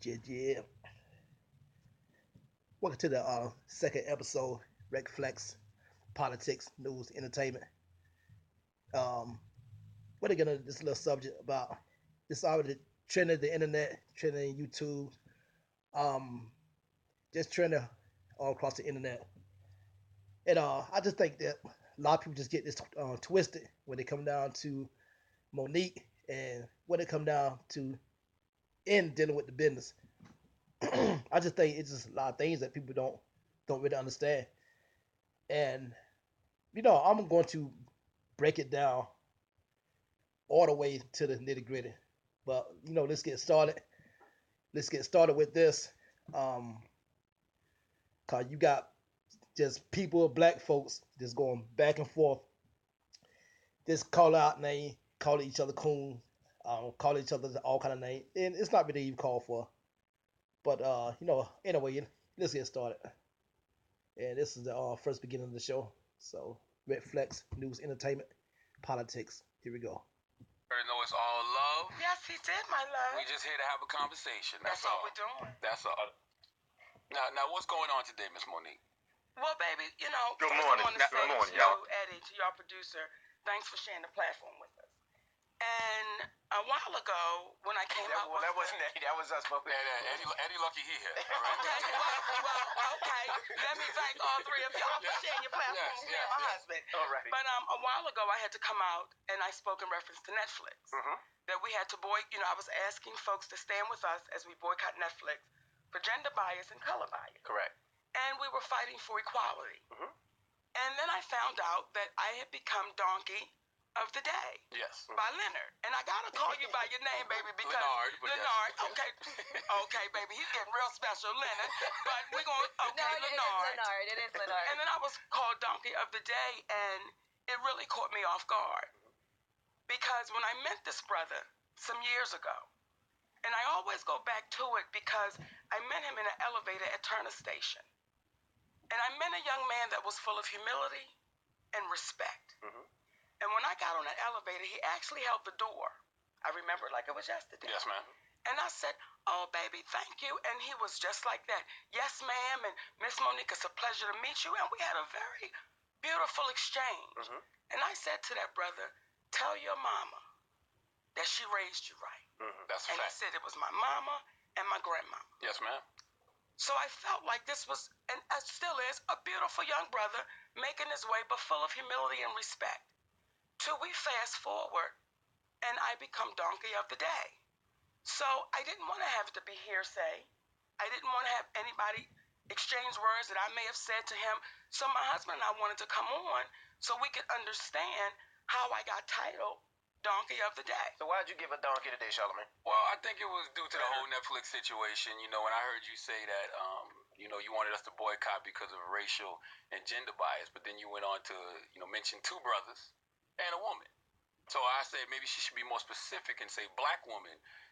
Yeah, yeah. Welcome to the second episode, Rec Flex, Politics, News, Entertainment. Um, we're gonna this little subject about this already trending the internet, trending YouTube, um, just trending all across the internet. And I just think that a lot of people just get this twisted when they come down to Monique and when it come down to in dealing with the business. I just think it's just a lot of things that people don't really understand. And I'm going to break it down all the way to the nitty gritty. But let's get started. Let's get started with this. Um, Cause you got just people, black folks, just going back and forth, just call out name, call each other coon, call each other all kind of name, and it's not really even called for. But anyway, let's get started. And this is the first beginning of the show. So Red Flex, news, entertainment, politics. Here we go. I know it's all love. Yes, he did, my love. We just here to have a conversation. That's all we're doing. That's all. Now, what's going on today, Miss Monique? Well, baby, Good first morning. I want to say Good morning, to you, y'all. Eddie, to your producer, thanks for sharing the platform with us. And a while ago, when I came out with that wasn't Eddie. That was us, but Eddie Lucky here. All right? okay, let me thank all three of y'all for sharing your platform Yes, with me and my husband. Alrighty. But a while ago, I had to come out, and I spoke in reference to Netflix. That we had to I was asking folks to stand with us as we boycott Netflix for gender bias and color bias. Correct. And we were fighting for equality. And then I found out that I had become donkey of the day. Yes. By Leonard. And I gotta call you by your name, baby, because Leonard, but Leonard, yes. okay. Okay, baby, he's getting real special, Leonard. But we're going okay, No, it is Leonard. It is Leonard. And then I was called donkey of the day, and it really caught me off guard. Because when I met this brother some years ago, and I always go back to it because I met him in an elevator at Turner Station. And I met a young man that was full of humility and respect. And when I got on that elevator, he actually held the door. I remember it like it was yesterday. Yes, ma'am. And I said, "Oh, baby, thank you." And he was just like that. "Yes, ma'am. And Miss Monique, it's a pleasure to meet you." And we had a very beautiful exchange. And I said to that brother, "Tell your mama that she raised you right." That's a And he fact. said it was my mama and my grandmama. Yes, ma'am. So I felt like this was, and still is, a beautiful young brother making his way, but full of humility and respect. Till we fast forward, and I become donkey of the day. So I didn't want to have it to be hearsay. I didn't want to have anybody exchange words that I may have said to him. So my husband and I wanted to come on so we could understand how I got titled Donkey of the Day. So why'd you give a donkey today, Charlemagne? Well, I think it was due to the whole Netflix situation. When I heard you say that, you wanted us to boycott because of racial and gender bias, but then you went on to, mention two brothers and a woman. So I said maybe she should be more specific and say black woman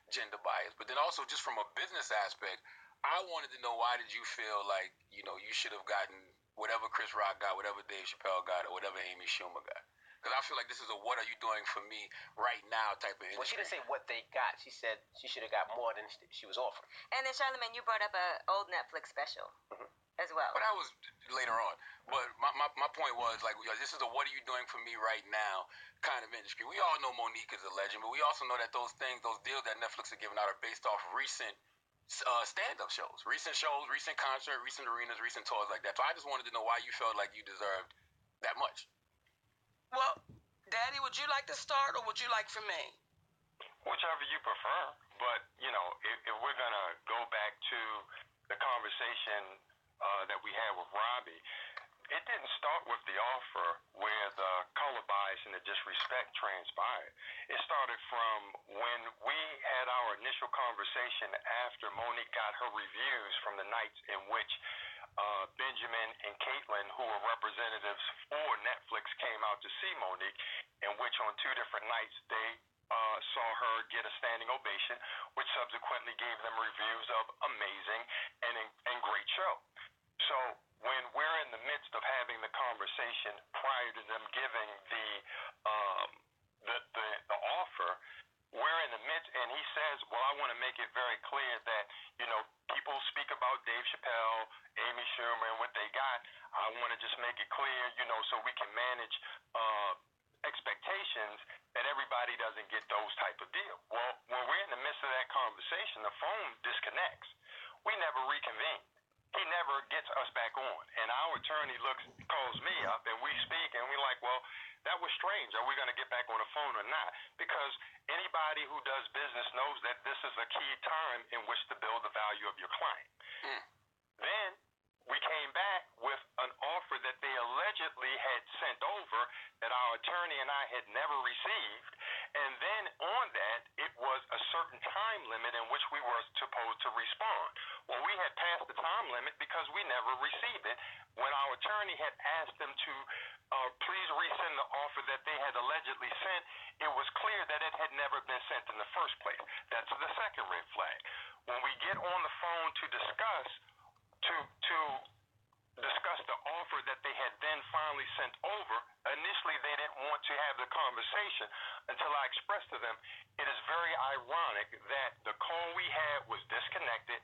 gender bias. But then also just from a business aspect, I wanted to know why did you feel like, you should have gotten whatever Chris Rock got, whatever Dave Chappelle got, or whatever Amy Schumer got. Because I feel like this is a what are you doing for me right now type of industry. Well, she didn't say what they got. She said she should have got more than she was offering. And then Charlemagne, you brought up an old Netflix special as well. But that was later on. But my point was, like, this is a what are you doing for me right now kind of industry. We all know Monique is a legend, but we also know that those deals that Netflix are giving out are based off recent stand-up shows, recent concerts, recent arenas, recent tours like that. So I just wanted to know why you felt like you deserved that much. Well, Daddy, would you like to start or would you like for me? Whichever you prefer. But, if we're going to go back to the conversation that we had with Robbie, it didn't start with the offer where the color bias and the disrespect transpired. It started from when we had our initial conversation after Monique got her reviews from the nights in which Benjamin and Caitlin, who were representatives for Netflix, came out to see Monique, in which on two different nights they saw her get a standing ovation, which subsequently gave them reviews of amazing and great show. So when we're in the midst of having the conversation prior to them giving the offer, we're in the midst, and he says, well, I want to make it very clear that, people speak about Dave Chappelle, Amy Schumer, and what they got. I want to just make it clear, so we can manage expectations that everybody doesn't get those type of deals. Well, when we're in the midst of that conversation, the phone disconnects. We never reconvene. He never gets us back on. And our attorney calls me up, and we speak, and we're like, well, that was strange. Are we going to get back on the phone or not? Because anybody who does business knows that this is a key time in which to build the value of your client. Then we came back with an offer that they allegedly had sent over that our attorney and I had never received. And then on that, it was a certain time limit in which we were supposed to respond. Well, we had passed the time limit because we never received it. When our attorney had asked them to please resend the offer that they had allegedly sent, it was clear that it had never been sent in the first place. That's the second red flag. When we get on the phone to discuss the offer that they had then finally sent over, initially they didn't want to have the conversation until I expressed to them, it is very ironic that the call we had was disconnected.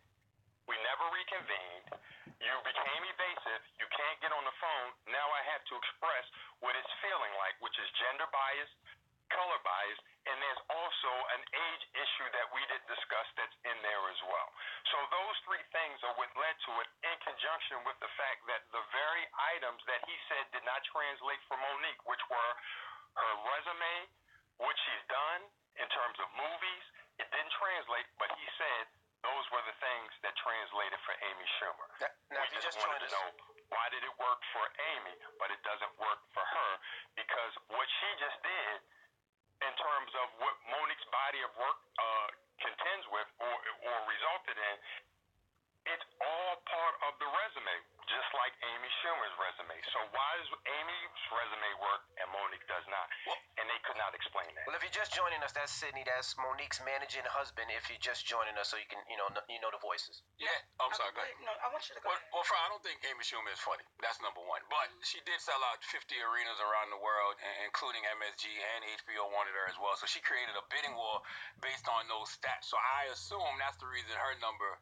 We never reconvened. You became evasive. You can't get on the phone. Now I have to express what it's feeling like, which is gender bias, color bias, and there's also an age issue that we didn't discuss that's in there as well. So those three things are what led to it, in conjunction with the fact that the very items that he said did not translate for Monique, which were her resume, what she's done in terms of movies, it didn't translate, but he said those were the things that translated for Amy Schumer. Now, We just wanted to know, why did it work for Amy, but it doesn't work for her? Because what she just did in terms of what Monique's body of work contends with or resulted in, it's all part of the resume, just like Amy Schumer's resume. So why does Amy's resume work and Monique does not? And they could not explain that. Well, if you're just joining us, that's Sydney. That's Monique's managing husband. If you're just joining us, so you can, you know the voices. Yeah, I'm sorry, go ahead. No, I want you to go ahead. Well, I don't think Amy Schumer is funny. That's number one. But she did sell out 50 arenas around the world, including MSG, and HBO wanted her as well. So she created a bidding war based on those stats. So I assume that's the reason her number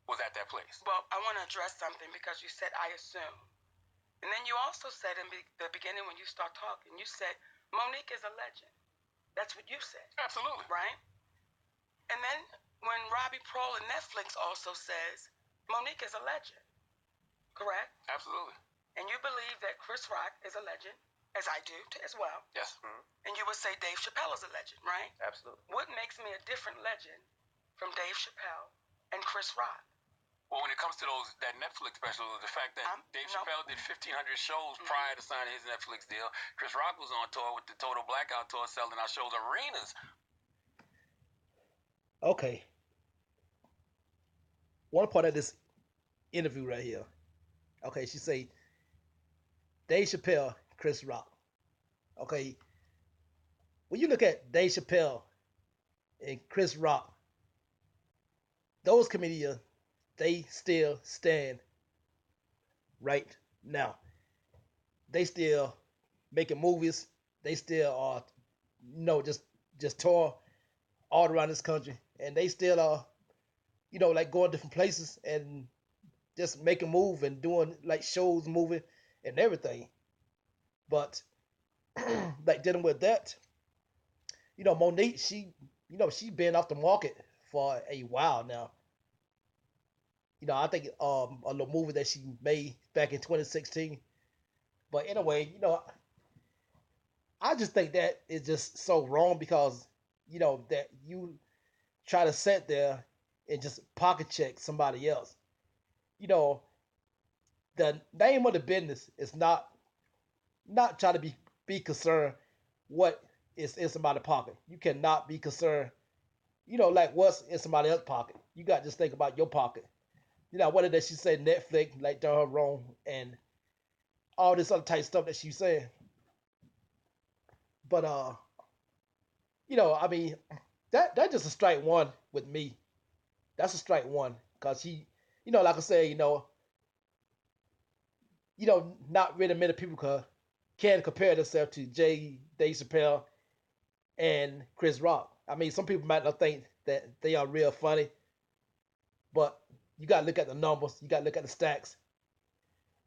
was at that place. Well, I want to address something because you said, I assume. And then you also said in the beginning when you start talking, you said, Monique is a legend. That's what you said. Absolutely. Right? And then when Robbie Prohl and Netflix also says, Monique is a legend. Correct? Absolutely. And you believe that Chris Rock is a legend, as I do as well. Yes. And you would say Dave Chappelle is a legend, right? Absolutely. What makes me a different legend from Dave Chappelle and Chris Rock? Well, when it comes to that Netflix special, the fact that Dave Chappelle did 1,500 shows prior to signing his Netflix deal. Chris Rock was on tour with the Total Blackout tour, selling our shows arenas. Okay. One part of this interview right here. Okay, she say Dave Chappelle, Chris Rock. Okay. When you look at Dave Chappelle and Chris Rock, those comedians, they still stand right now. They still making movies. They still are, just tour all around this country, and they still are, like going different places and just making move and doing like shows, moving, and everything. But like dealing with that, Monique, she's been off the market for a while now. I think a little movie that she made back in 2016. But anyway, I just think that is just so wrong because, that you try to sit there and just pocket check somebody else. The name of the business is not trying to be concerned what is in somebody's pocket. You cannot be concerned, like what's in somebody else's pocket. You got to just think about your pocket. What did she say? Netflix, like done her wrong, and all this other type stuff that she said. But I mean, that's just a strike one with me. That's a strike one because she, like I said, not really many people can compare themselves to Dave Chappelle and Chris Rock. I mean, some people might not think that they are real funny, but you gotta look at the numbers, you gotta look at the stacks,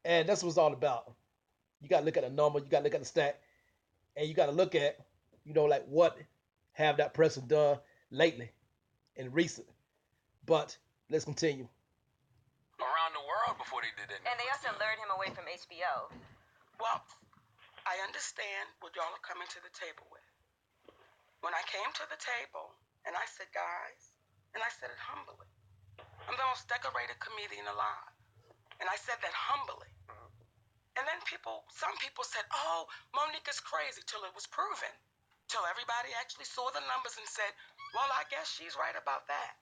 and that's what it's all about. You gotta look at the number, you gotta look at the stack, and you gotta look at, like what have that person done lately and recent. But let's continue. Around the world before they did that. And they also lured him away from HBO. Well, I understand what y'all are coming to the table with. When I came to the table and I said, guys, and I said it humbly, I'm the most decorated comedian alive. And I said that humbly. And then some people said, oh, Monique is crazy, till it was proven. Till everybody actually saw the numbers and said, well, I guess she's right about that.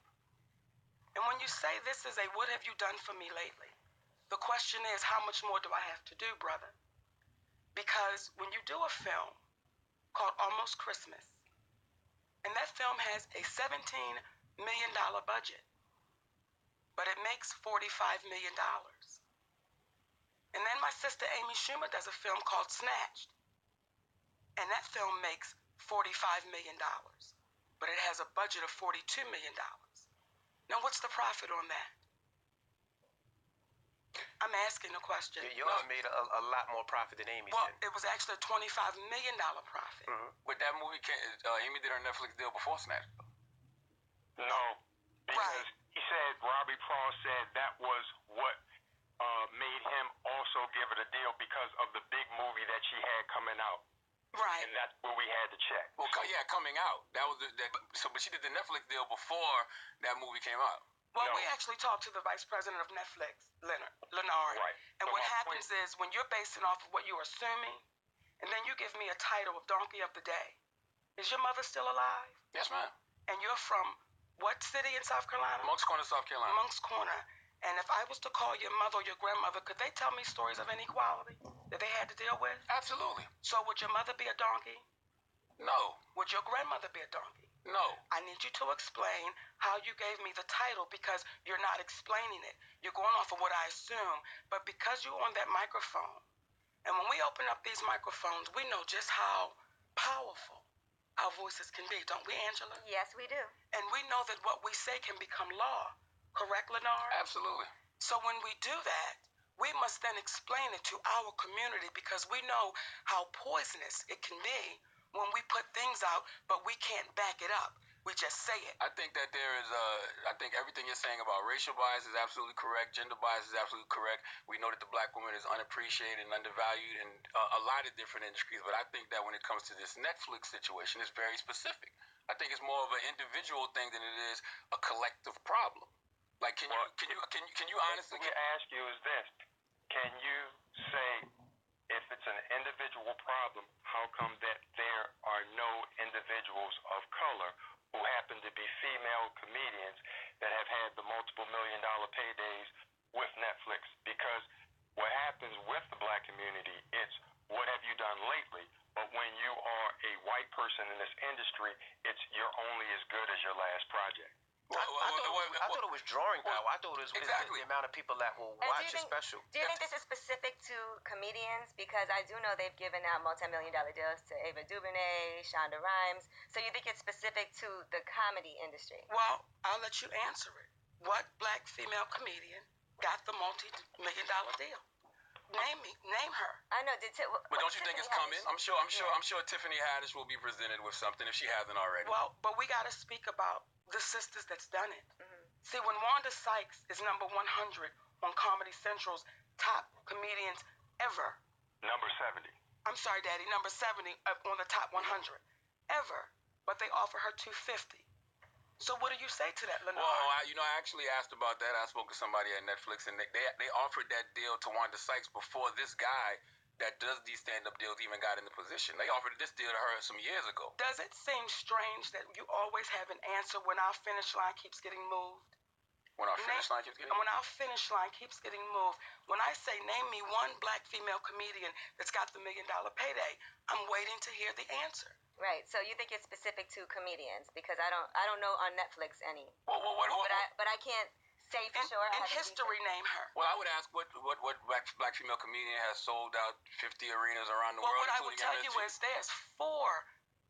And when you say this is a what have you done for me lately, the question is, how much more do I have to do, brother? Because when you do a film called Almost Christmas, and that film has a $17 million budget, but it makes $45 million. And then my sister Amy Schumer does a film called Snatched, and that film makes $45 million, but it has a budget of $42 million. Now, what's the profit on that? I'm asking the question. Yours made a lot more profit than Amy's Well, did. it was actually a $25 million profit. But that movie, Amy did her Netflix deal before Snatch. No, because Right. he said Robbie Paul said that was what made him also give it a deal because of the big movie that she had coming out, Right. and that's where we had the check. Well, yeah, coming out. That was but she did the Netflix deal before that movie came out. Well, No. we actually talked to the vice president of Netflix, Leonard. Right. And But what my happens is when you're basing off of what you're assuming, and then you give me a title of Donkey of the Day. Is your mother still alive? Yes, ma'am. And you're from what city in South Carolina? Moncks Corner, South Carolina. Moncks Corner. And if I was to call your mother or your grandmother, could they tell me stories of inequality that they had to deal with? Absolutely. So would your mother be a donkey? No. Would your grandmother be a donkey? No. I need you to explain how you gave me the title because you're not explaining it. You're going off of what I assume. But because you're on that microphone, and when we open up these microphones, we know just how powerful our voices can be, don't we, Angela? Yes, we do. And we know that what we say can become law. Correct, Lenore? Absolutely. So when we do that, we must then explain it to our community because we know how poisonous it can be when we put things out, but we can't back it up. We just say it. I think that I think everything you're saying about racial bias is absolutely correct. Gender bias is absolutely correct. We know that the black woman is unappreciated and undervalued in a lot of different industries. But I think that when it comes to this Netflix situation, it's very specific. I think it's more of an individual thing than it is a collective problem. Like, can you honestly? What I ask you is this: can you say if it's an individual problem, how come that there are no individuals of color who happen to be female comedians that have had the multiple $1 million paydays with Netflix? Because what happens with the black community, it's what have you done lately? But when you are a white person in this industry, it's you're only as good as your last project. I thought it was drawing power. I thought it was exactly. the amount of people that will And watch a special. Do you think this is specific to comedians? Because I do know they've given out multi-million-dollar deals to Ava DuVernay, Shonda Rhimes. So you think it's specific to the comedy industry? Well, I'll let you answer it. What black female comedian got the multi-million-dollar deal? Name her. I know. But don't you think it's coming? I'm sure Tiffany Haddish will be presented with something if she hasn't already. Well, but we got to speak about the sisters that's done it. See, when Wanda Sykes is number 100 on Comedy Central's top comedians ever. Number 70. I'm sorry, Daddy, number 70 on the top 100 ever. But they offer her 250. So what do you say to that, Lenore? Well, I actually asked about that. I spoke to somebody at Netflix, and they offered that deal to Wanda Sykes before this guy that does these stand-up deals even got in the position. They offered this deal to her some years ago. Does it seem strange that you always have an answer when our finish line keeps getting moved? When our finish line keeps getting moved? When our finish line keeps getting moved. When I say name me one black female comedian that's got the $1 million payday, I'm waiting to hear the answer. Right. So you think it's specific to comedians? Because I don't know on Netflix any. Well, but I can't say for sure. In history, name her. Well, I would ask what black female comedian has sold out 50 arenas around the world. Well, what I would tell you is there's 4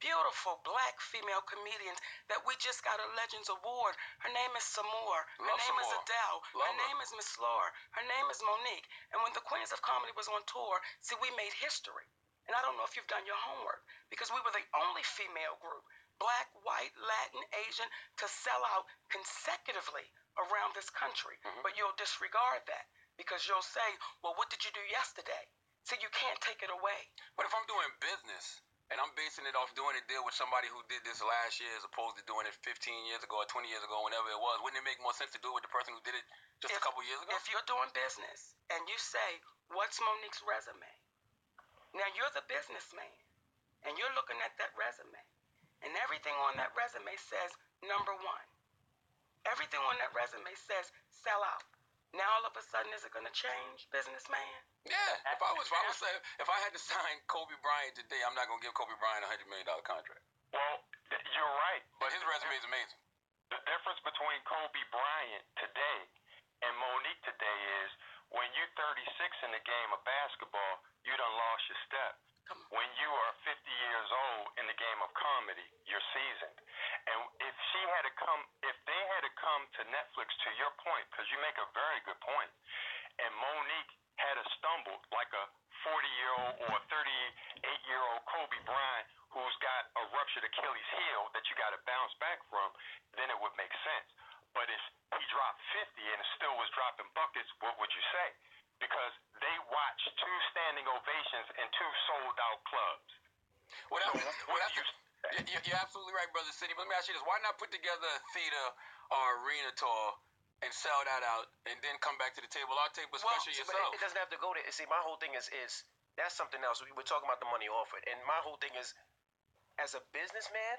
beautiful black female comedians that we just got a Legends Award. Her name is Samore. Her name is Adele. Her name is Miss Laura. Her name is Monique. And when the Queens of Comedy was on tour, see, we made history. And I don't know if you've done your homework, because we were the only female group, black, white, Latin, Asian, to sell out consecutively around this country. But you'll disregard that because you'll say, well, what did you do yesterday? So you can't take it away. But if I'm doing business and I'm basing it off doing a deal with somebody who did this last year as opposed to doing it 15 years ago or 20 years ago, whenever it was, wouldn't it make more sense to do it with the person who did it just a couple years ago? If you're doing business and you say, what's Monique's resume? Now you're the businessman and you're looking at that resume, and everything on that resume says number one. Everything on that resume says sell out. Now all of a sudden, is it going to change, businessman? Yeah. If I had to sign Kobe Bryant today, I'm not going to give Kobe Bryant $100 million contract. Well, you're right, but his resume is amazing. The difference between Kobe Bryant today and Monique today is when you're 36 in the game of basketball, you done lost your step. When you are 50 years old in the game of comedy, you're seasoned. And if they had to come to Netflix, to your point, because you make a very good point, and Monique had to stumble like a 40-year-old or a 38-year-old Kobe Bryant who's got a ruptured Achilles heel that you got to bounce back from, then it would make sense. But if he dropped 50 and still was dropping buckets, what would you say? Because they watched 2 standing ovations in 2 sold-out clubs. You're absolutely right, Brother City. But let me ask you this. Why not put together a theater or arena tour and sell that out and then come back to the table? Our table, especially yourself. But it doesn't have to go there. See, my whole thing is that's something else. We're talking about the money offered. And my whole thing is, as a businessman,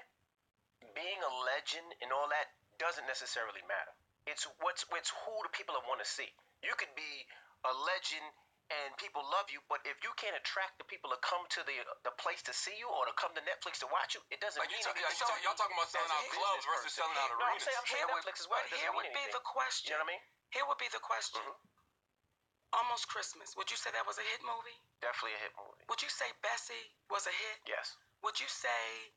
being a legend and all that doesn't necessarily matter. It's who the people want to see. You could be a legend and people love you, but if you can't attract the people to come to the place to see you or to come to Netflix to watch you, it doesn't mean anything. Y'all talking about selling out clubs versus selling out arenas. I'm saying Netflix as well. But here would be the question. You know what I mean? Here would be the question. Almost Christmas. Would you say that was a hit movie? Definitely a hit movie. Would you say Bessie was a hit? Yes. Would you say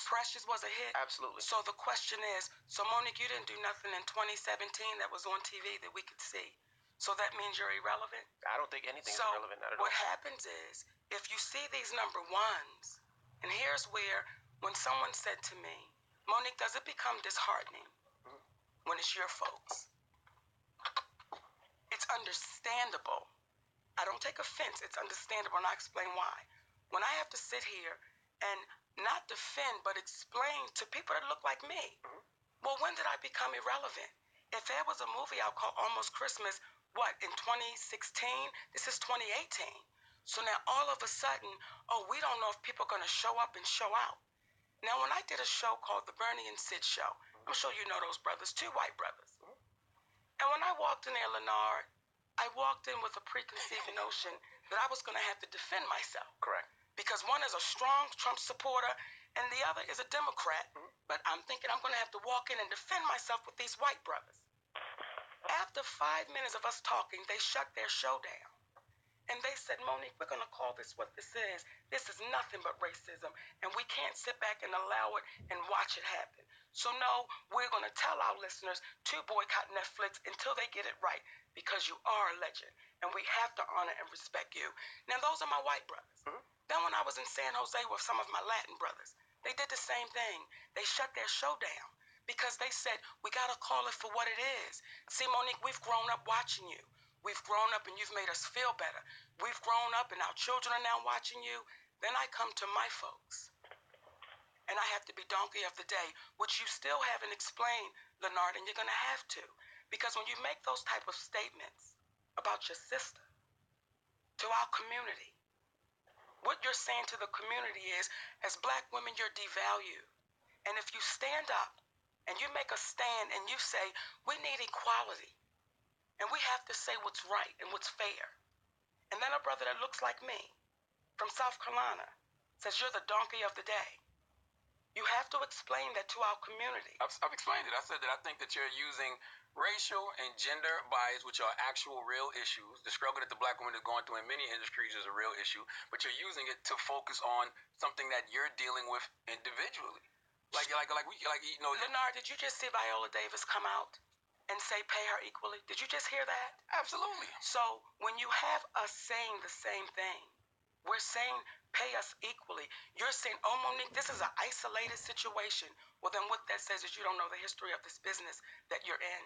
Precious was a hit? Absolutely. So the question is, so Monique, you didn't do nothing in 2017 that was on TV that we could see. So that means you're irrelevant? I don't think anything's irrelevant. Not at all. What happens is, if you see these number ones, and here's where, when someone said to me, Monique, does it become disheartening when it's your folks? It's understandable. I don't take offense. It's understandable, and I explain why. When I have to sit here and not defend, but explain to people that look like me, well, when did I become irrelevant? If there was a movie out called Almost Christmas, what, in 2016? This is 2018. So now all of a sudden, oh, we don't know if people are going to show up and show out. Now, when I did a show called The Bernie and Sid Show, I'm sure you know those brothers, 2 white brothers. And when I walked in there, Leonard, I walked in with a preconceived notion that I was going to have to defend myself. Correct. Because one is a strong Trump supporter and the other is a Democrat. But I'm thinking I'm going to have to walk in and defend myself with these white brothers. After 5 minutes of us talking, they shut their show down. And they said, Monique, we're going to call this what this is. This is nothing but racism. And we can't sit back and allow it and watch it happen. So no, we're going to tell our listeners to boycott Netflix until they get it right. Because you are a legend. And we have to honor and respect you. Now, those are my white brothers. Then when I was in San Jose with some of my Latin brothers, they did the same thing. They shut their show down because they said, we got to call it for what it is. See, Monique, we've grown up watching you. We've grown up and you've made us feel better. We've grown up and our children are now watching you. Then I come to my folks. And I have to be donkey of the day, which you still haven't explained, Leonard, and you're going to have to. Because when you make those type of statements about your sister to our community, what you're saying to the community is, as black women, you're devalued. And if you stand up and you make a stand and you say, we need equality, and we have to say what's right and what's fair. And then a brother that looks like me from South Carolina says, you're the donkey of the day. You have to explain that to our community. I've explained it. I said that I think that you're using racial and gender bias, which are actual real issues. The struggle that the black woman is going through in many industries is a real issue, but you're using it to focus on something that you're dealing with individually. Lenard, did you just see Viola Davis come out and say pay her equally? Did you just hear that? Absolutely. So when you have us saying the same thing, we're saying pay us equally. You're saying, oh, Monique, this is an isolated situation. Well, then what that says is you don't know the history of this business that you're in.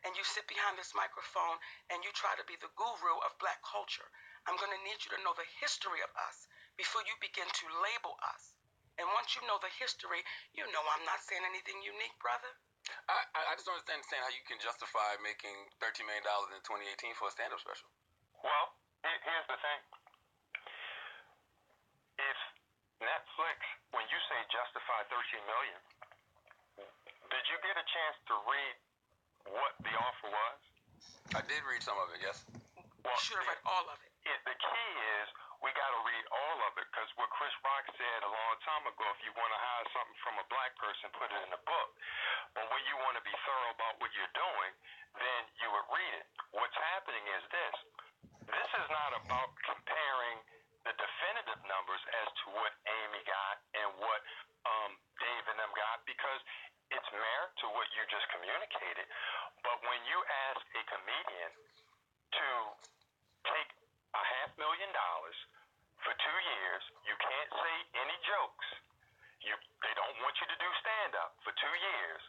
And you sit behind this microphone and you try to be the guru of black culture. I'm going to need you to know the history of us before you begin to label us. And once you know the history, you know I'm not saying anything unique, brother. I just don't understand how you can justify making $13 million in 2018 for a stand-up special. Well, here's the thing. If Netflix, when you say justify $13 million, did you get a chance to read what the offer was? I did read some of it, yes. Well, you should have read all of it. The key is we got to read all of it, because what Chris Rock said a long time ago, if you want to hide something from a black person, put it in a book. But when you want to be thorough about what you're doing, then you would read it. What's happening is this. This is not about comparing the definitive numbers as to what Amy got and what Dave and them got, because it's merit to what you just communicated. But when you ask a comedian to take $500,000 for 2 years, you can't say any jokes. They don't want you to do stand-up for 2 years.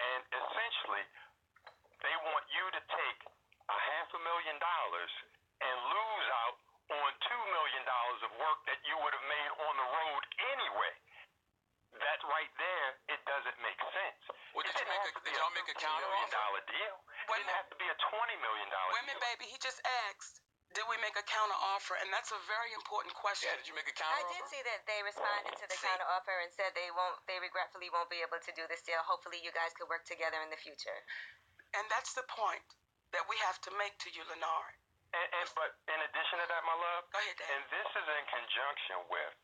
And essentially, they want you to take $500,000 and lose out on $2 million of work that you would have made on the road anyway. That right there, it doesn't make sense. Well, did y'all make a counter $15 million deal? It didn't have to be a $20 million deal. Wait a minute, baby. He just asked, did we make a counter offer? And that's a very important question. Yeah, did you make a counter offer? I did see that they responded to the counter offer and said they regretfully won't be able to do this deal. Hopefully you guys could work together in the future. And that's the point that we have to make to you, Lenard. But in addition to that, my love, go ahead, Dan. And this is in conjunction with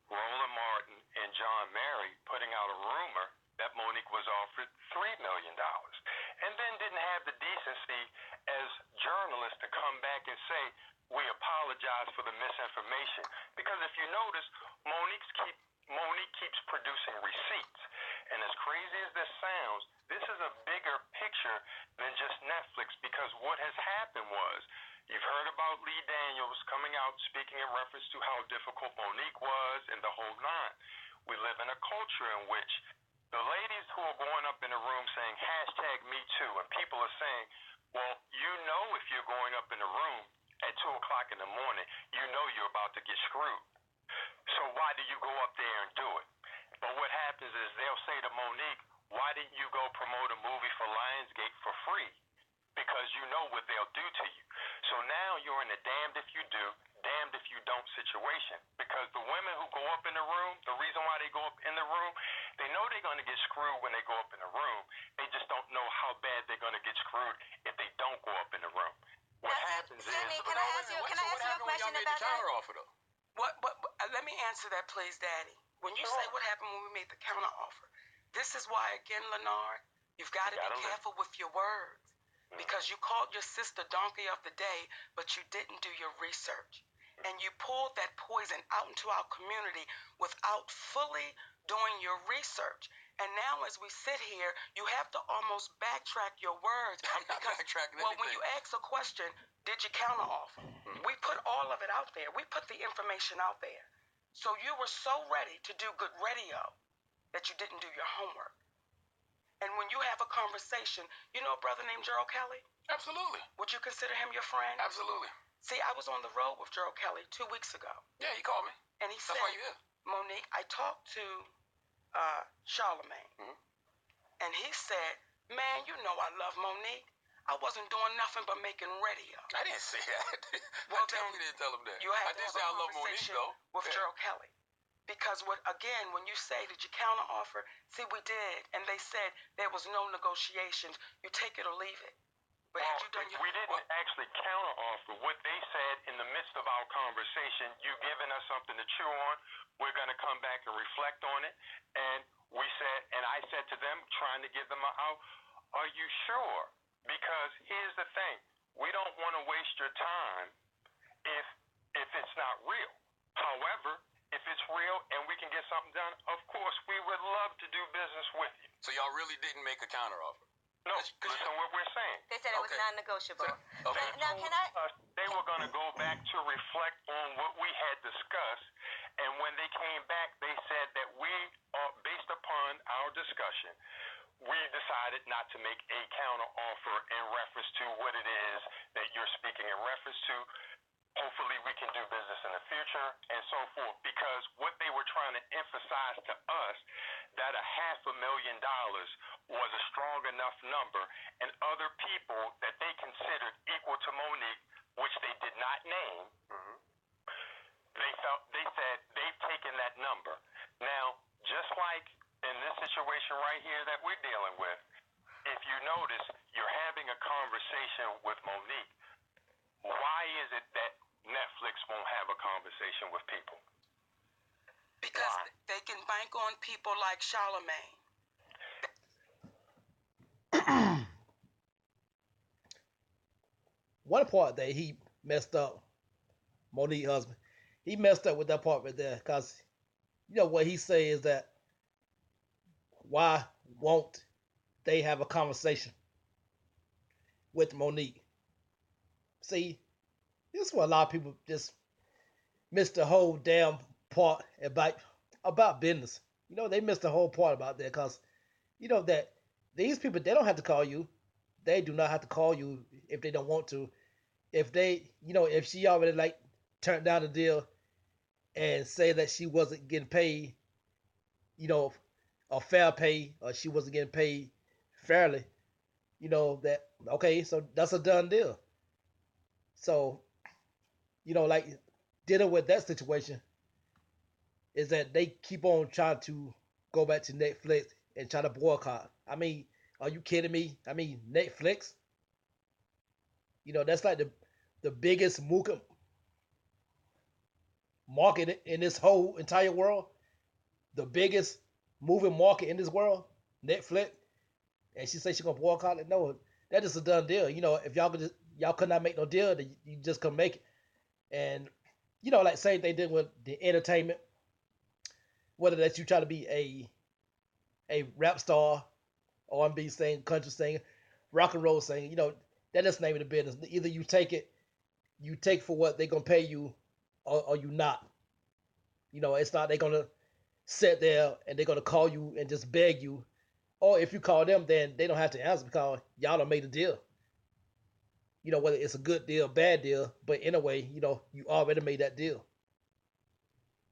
Roland Martin and John Mary putting out a rumor that Monique was offered $3 million, and then didn't have the decency as journalists to come back and say, we apologize for the misinformation. Because if you notice, Monique keeps producing receipts. And as crazy as this sounds, this is a bigger picture than just Netflix, because what has happened was, you've heard about Lee Daniels coming out speaking in reference to how difficult Monique was and the whole nine. We live in a culture in which the ladies who are going up in the room saying #MeToo, and people are saying, well, you know if you're going up in the room at 2 o'clock in the morning, you know you're about to get screwed. So why do you go up there and do it? But what happens is they'll say to Monique, why didn't you go promote a movie for Lionsgate for free? Because you know what they'll do to you. So now you're in a damned if you do, damned if you don't situation. Because the women who go up in the room, the reason why they go up in the room, they know they're going to get screwed when they go up in the room. They just don't know how bad they're going to get screwed if they don't go up in the room. What happens Sydney, is... can I ask you a question about that? Offer, though? Let me answer that, please, Daddy. When you say what happened when we made the counter offer, this is why, again, Lenard, you've got to be careful with your words. Because you called your sister Donkey of the Day, but you didn't do your research. And you pulled that poison out into our community without fully doing your research. And now as we sit here, you have to almost backtrack your words. I'm not backtracking anything. Well, when you ask a question, did you counter offer? We put all of it out there. We put the information out there. So you were so ready to do good radio that you didn't do your homework. And when you have a conversation, you know a brother named Gerald Kelly? Absolutely. Would you consider him your friend? Absolutely. See, I was on the road with Gerald Kelly 2 weeks ago. Yeah, he called me. And he That's said, why you here. Monique, I talked to Charlemagne. And he said, man, you know I love Monique. I wasn't doing nothing but making radio. I didn't say that. Well, I definitely didn't tell him that. You had I to did have say a I love Monique, conversation though. with Gerald Kelly. Because when you say, did you counter offer? See, we did. And they said there was no negotiations. You take it or leave it. But Well, had you done your we didn't actually counteroffer. What they said in the midst of our conversation, you giving us something to chew on, we're going to come back and reflect on it. And I said to them, trying to give them out, are you sure? Because here's the thing, we don't want to waste your time if it's not real. However, if it's real and we can get something done, of course, we would love to do business with you. So y'all really didn't make a counteroffer? No, listen what we're saying. They said it was Okay. non-negotiable. So- okay. Now, can I? They were going to go back to reflect on what we had discussed, and when they came back, they said that based upon our discussion, we decided not to make a counter offer in reference to what it is that you're speaking in reference to. Hopefully we can do business in the future and so forth, because what they were trying to emphasize to us, that $500,000 was a strong enough number, and other people that they considered equal to Monique, which they did not name, they said they've taken that number. Now, just like in this situation right here that we're dealing with, if you notice, you're having a conversation with Monique. Why is it that Netflix won't have a conversation with people? Because they can bank on people like Charlemagne. One part that he messed up, Monique husband, he messed up with that part right there, because you know what he say is that why won't they have a conversation with Monique? See, this is what a lot of people just miss the whole damn part about business. You know, they missed the whole part about that, because you know that these people, they don't have to call you. They do not have to call you if they don't want to. If they, you know, if she already like turned down the deal and say that she wasn't getting paid, you know, a fair pay, or she wasn't getting paid fairly, you know, that okay, so that's a done deal. So, you know, like dealing with that situation is that they keep on trying to go back to Netflix and try to boycott. I mean, are you kidding me? I mean, Netflix, you know, that's like the biggest market in this whole entire world. The biggest movie market in this world, Netflix. And she said she gonna boycott it. No, that is a done deal. You know, if y'all could not make no deal, then you just couldn't make it. And you know, like same thing did with the entertainment. Whether that you try to be a rap star, R&B singer, country singer, rock and roll singer, you know, that is the name of the business. Either you take for what they're gonna pay you, or you not. You know, it's not they're gonna sit there and they're gonna call you and just beg you. Or if you call them, then they don't have to answer because y'all done made a deal. You know, whether it's a good deal, bad deal, but anyway, you know, you already made that deal.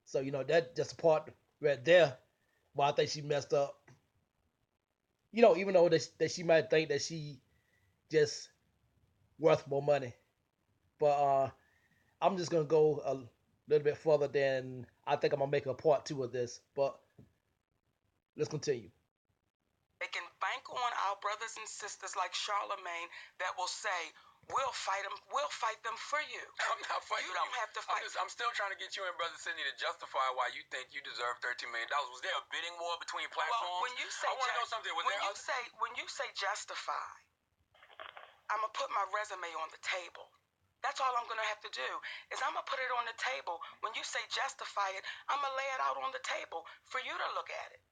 So, you know, that just a part right there why I think she messed up. You know, even though that she might think that she just worth more money. But I'm just gonna go a little bit further than I think I'm gonna make a part two of this. But let's continue. They can bank on our brothers and sisters like Charlemagne that will say, we'll fight them for you. I'm not fighting You don't have to fight. I'm still trying to get you and Brother Sidney to justify why you think you deserve $13 million. Was there a bidding war between platforms? Well, when you say I want to know something. when you say justify, I'm gonna put my resume on the table. That's all I'm gonna have to do is I'm gonna put it on the table. When you say justify it, I'm gonna lay it out on the table for you to look at it.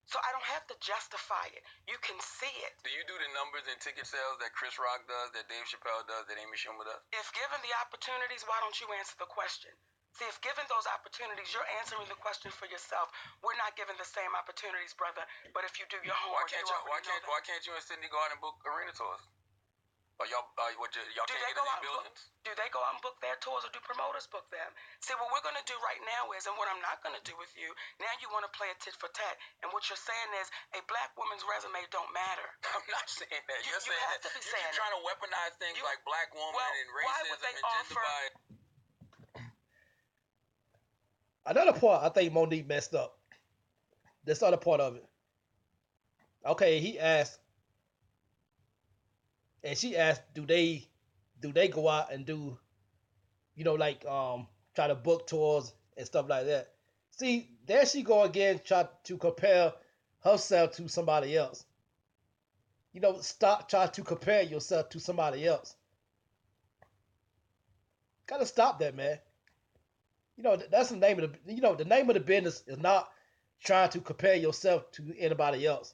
So I don't have to justify it. You can see it. Do you do the numbers and ticket sales that Chris Rock does, that Dave Chappelle does, that Amy Schumer does? If given the opportunities, why don't you answer the question? See, if given those opportunities, you're answering the question for yourself. We're not given the same opportunities, brother. But if you do your homework, Why can't you and Sidney go out and book arena tours? Or y'all can't get in these buildings? Do they go out and book their tours, or do promoters book them? See, what we're going to do right now is, and what I'm not going to do with you, now you want to play a tit for tat. And what you're saying is, a black woman's resume don't matter. I'm not saying that. You're saying have that. to be You saying keep trying to weaponize things like black woman and why would racism they and gender offer- bias. Another part I think Monique messed up. This other part of it. Okay, he asked And she asked, do they go out and do, like try to book tours and stuff like that. See, there she go again, try to compare herself to somebody else. Stop trying to compare yourself to somebody else. Gotta stop that, man. That's the name of the name of the business is not trying to compare yourself to anybody else.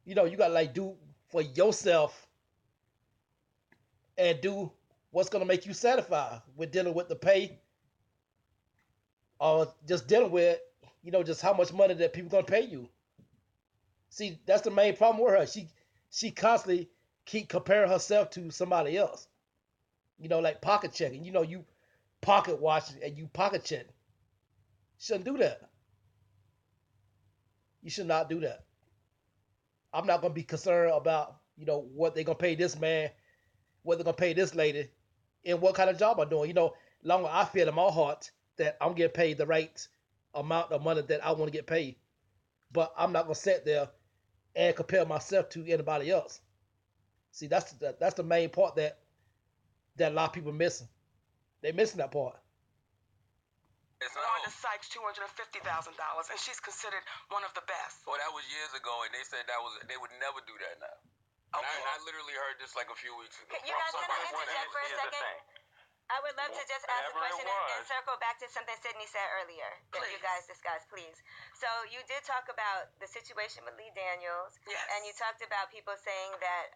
You gotta like do for yourself and do what's gonna make you satisfied with dealing with the pay or just dealing with just how much money that people gonna pay you. See, that's the main problem with her. She constantly keep comparing herself to somebody else. Like pocket checking. You pocket watching and you pocket checking. Shouldn't do that. You should not do that. I'm not gonna be concerned about what they're gonna pay this man, what they're gonna pay this lady, and what kind of job I'm doing. Long as I feel in my heart that I'm getting paid the right amount of money that I want to get paid. But I'm not gonna sit there and compare myself to anybody else. See, that's the main part that a lot of people are missing. They're missing that part. Wanda Sykes $250,000, and she's considered one of the best. Well, that was years ago, and they said they would never do that now. And Okay. I literally heard this like a few weeks ago. You guys gonna interject for a Here's the second? thing. I would love to just ask a Whatever it question and was. circle back to something Sydney said earlier that you Please. guys discussed, please. So you did talk about the situation with Lee Daniels, Yes. and you talked about people saying that.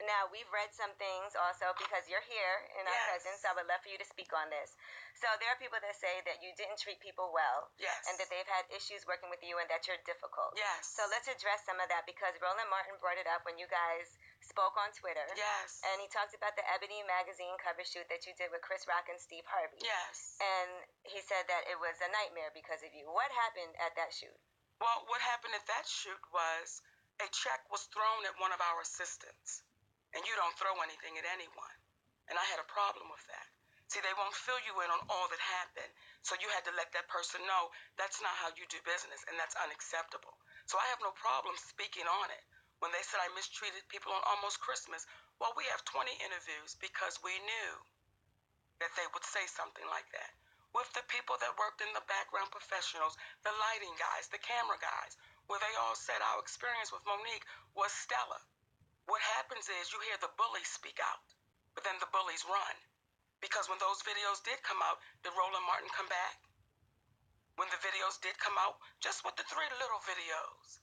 Now we've read some things also because you're here in our Yes. presence. So I would love for you to speak on this. So there are people that say that you didn't treat people well, Yes. and that they've had issues working with you, and that you're difficult. Yes. So let's address some of that because Roland Martin brought it up when you guys spoke on Twitter. Yes. And he talked about the Ebony magazine cover shoot that you did with Chris Rock and Steve Harvey. Yes. And he said that it was a nightmare because of you. What happened at that shoot? Well, what happened at that shoot was a check was thrown at one of our assistants. And you don't throw anything at anyone. And I had a problem with that. See, they won't fill you in on all that happened. So you had to let that person know that's not how you do business, and that's unacceptable. So I have no problem speaking on it. When they said I mistreated people on Almost Christmas, well, we have 20 interviews because we knew that they would say something like that. With the people that worked in the background professionals, the lighting guys, the camera guys, where they all said our experience with Monique was stellar. What happens is you hear the bullies speak out, but then the bullies run. Because when those videos did come out, did Roland Martin come back? When the videos did come out, just with the 3 little videos,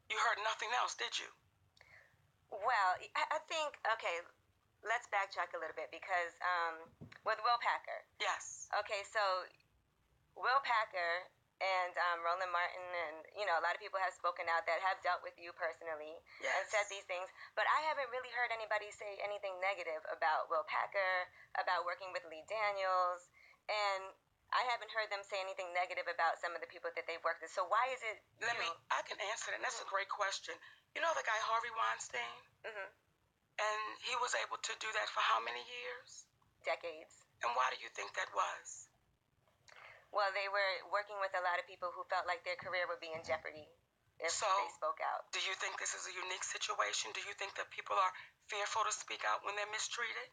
you heard nothing else, did you? Well, I think, okay, let's backtrack a little bit because with Will Packer. Yes. Okay, so Will Packer and Roland Martin and, a lot of people have spoken out that have dealt with you personally and Yes. said these things. But I haven't really heard anybody say anything negative about Will Packer, about working with Lee Daniels, and I haven't heard them say anything negative about some of the people that they've worked with. So why is it I can answer that, and that's a great question. You know the guy Harvey Weinstein? Mhm. And he was able to do that for how many years? Decades? And why do you think that was? Well, they were working with a lot of people who felt like their career would be in jeopardy if So- they spoke out. Do you think this is a unique situation? Do you think that people are fearful to speak out when they're mistreated?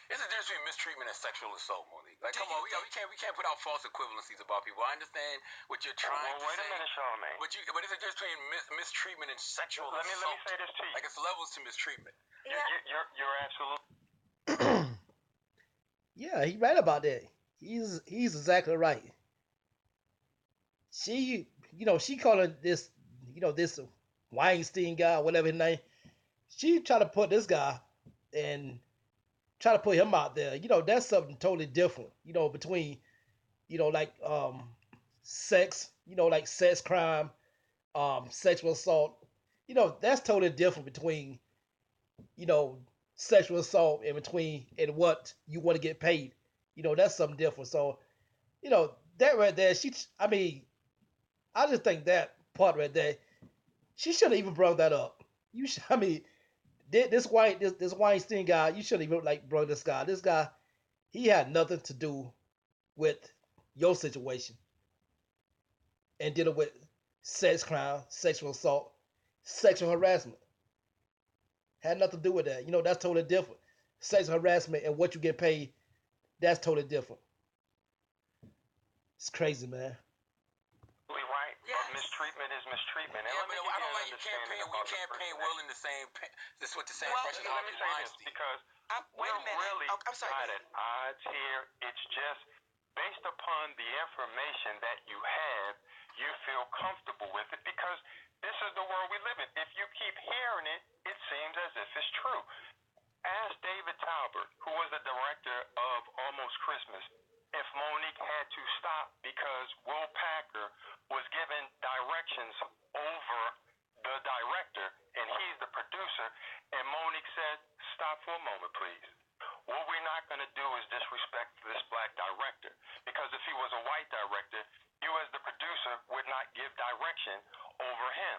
There's a difference between mistreatment and sexual assault, Monique. Like, Do come you on, we can't put out false equivalencies about people. I understand what you're trying to Well, wait say. a minute, Charlemagne. But there's a difference between mistreatment and sexual Let me assault. say this to you. Like, it's levels to mistreatment. Yeah. You're absolutely. Yeah, he's right about that. He's exactly right. She calling this this Weinstein guy, whatever his name. She try to put this guy and try to put him out there. That's something totally different. Between like sex. Like sex crime, sexual assault. That's totally different between sexual assault and what you want to get paid. That's something different. So that right there, I just think that part right there, she shouldn't even brought that up. This Weinstein guy, you shouldn't even like brought this guy. This guy, he had nothing to do with your situation and dealing with sex crime, sexual assault, sexual harassment. Had nothing to do with that. That's totally different. Sexual harassment and what you get paid, that's totally different. It's crazy, man. Absolutely right, but Yes. mistreatment is mistreatment. And Yeah, let me but give I you don't an like you can't understanding paint about you can't the paint person Will in the same this with the same Well, brush as let me Harvey say this Weinstein. because Wait a we're minute. really Oh, I'm sorry. not at odds here. It's just based upon the information that you have, you feel comfortable with it because this is the world we live in. If you keep hearing it, it seems as if it's true. Ask David Talbert, who was the director of Almost Christmas, if Monique had to stop because Will Packer was given directions over the director and he's the producer, and Monique said, "Stop for a moment, please. What we're not going to do is disrespect this black director because if he was a white director, you as the producer would not give direction over him."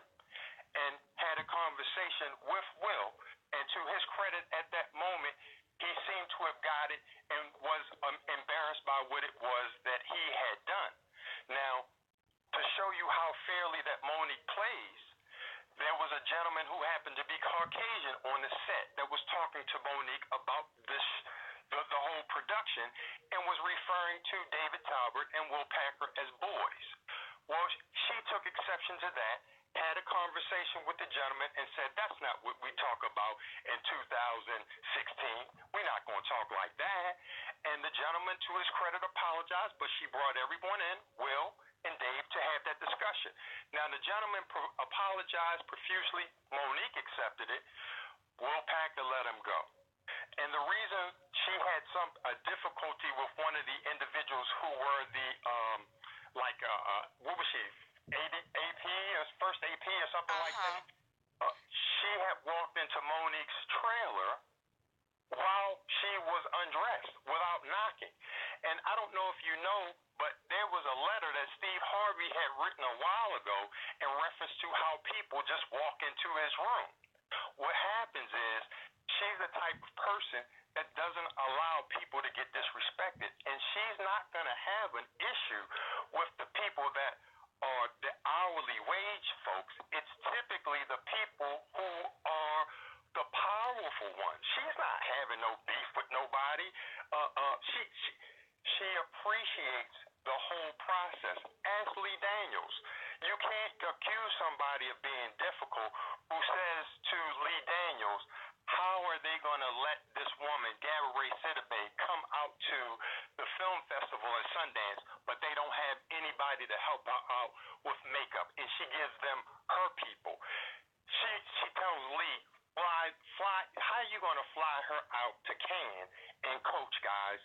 And had a conversation with Will, and to his credit at that moment, he seemed to have got it and was embarrassed by what it was that he had done. Now, to show you how fairly that Monique plays, there was a gentleman who happened to be Caucasian on the set that was talking to Monique about the whole production, and was referring to David Talbert and Will Packer as boys. Well, she took exception to that, had a conversation with the gentleman, and said, "That's not what we talk about in 2016. We're not going to talk like that." And the gentleman, to his credit, apologized, but she brought everyone in, Will and Dave, to have that discussion. Now, the gentleman apologized profusely. Monique accepted it. Will Packer let him go. And the reason she had a difficulty with one of the individuals who were the what was she, AP or first AP or something like that? She had walked into Monique's trailer while she was undressed without knocking. And I don't know if you know, but there was a letter that Steve Harvey had written a while ago in reference to how people just walk into his room. What happens is she's the type of person that doesn't allow people to get disrespected, and she's not going to have an issue with the people that are the hourly wage folks. It's typically the people who are the powerful ones. She's not having no beef with nobody. She appreciates the whole process. Ask Lee Daniels. You can't accuse somebody of being difficult who says to Lee Daniels, "How are they going to let this woman, Gabourey Sidibe, come out to the film festival at Sundance, but they don't have anybody to help her out with makeup?" And she gives them her people. She tells Lee, fly. How are you going to fly her out to Cannes and coach, guys?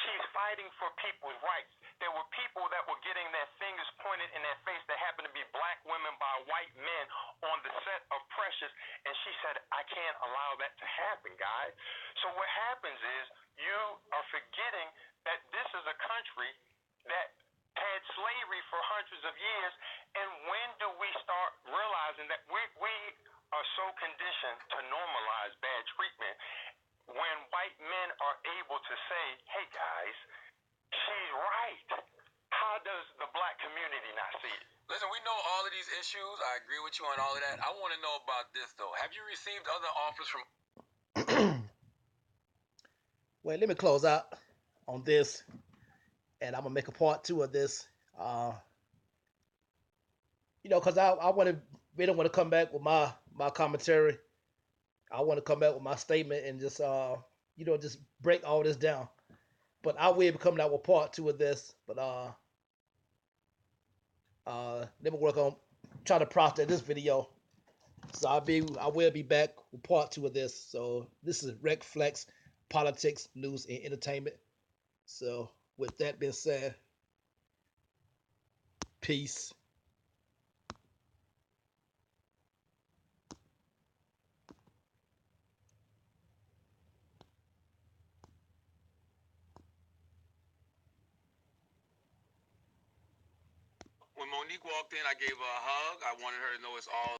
She's fighting for people's rights. There were people that were getting their fingers pointed in their face that happened to be black women by white men on the set of Precious, and she said, "I can't allow that to happen, guys." So what happens is you are forgetting that this is a country that had slavery for hundreds of years, and when do we start realizing that we are so conditioned to normalize bad treatment when white men are able to say, "Hey guys, she's right"? How does the black community not see it? Listen, we know all of these issues. I agree with you on all of that. I want to know about this, though. Have you received other offers from... Well, let me close out on this, and I'm gonna make a part two of this. Because I want to really want to come back with my commentary. I want to come back with my statement and just just break all this down. But I will be coming out with part two of this. But let me work on trying to process this video. So I will be back with part two of this. So this is Rec Flex, politics, news, and entertainment. So with that being said, peace. When Monique walked in, I gave her a hug. I wanted her to know it's all